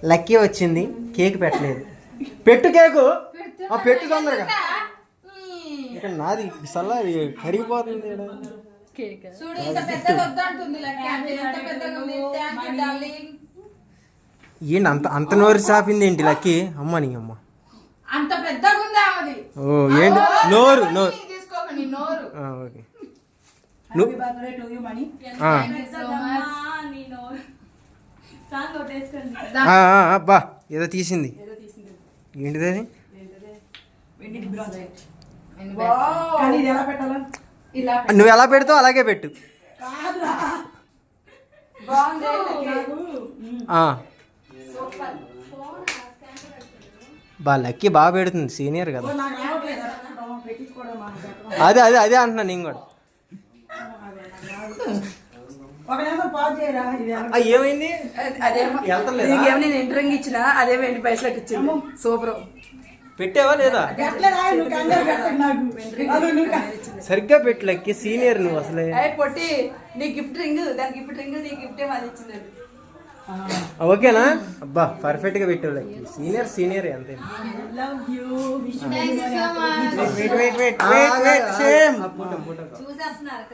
Lucky వచ్చింది, cake పెట్టలేదు. పెట్టు కేకు, పెట్టు తొందరగా. ఇక్కడ నాది సల్లా కరిగిపోతుంది. ఏంటి అంత అంత నోరు చాపింది ఏంటి లక్కీ? అమ్మ నీ అమ్మ అంత పెద్దగా ఉందా అది? ఓ ఏంటి నోరు నోరు. ఓకే అబ్బా ఏదో తీసింది. ఏంటిది అది? నువ్వు ఎలా పెడతావు అలాగే పెట్టు. లక్కీ బాగా పెడుతుంది, సీనియర్ కదా. అదే అదే అదే అంటున్నా నేను కూడా. ఏమైంది? నేను ఇంటరింగ్ ఇచ్చిన అదే 20 పైసలకు ఇచ్చింది. సూపర్. పెట్టావా లేదా? సరిగ్గా పెట్టు లక్కీ, సీనియర్ నువ్వు అసలే. పొట్టి నీ గిఫ్ట్ రింగ్, దాని గిఫ్ట్ రింగ్ నీ గిఫ్ట్ ఏమో అది ఇచ్చింది. ఓకేనా? అబ్బా పర్ఫెక్ట్ గా పెట్టావు లక్కీ. సీనియర్ సీనియర్ అంతే. చూసేస్తున్నారు.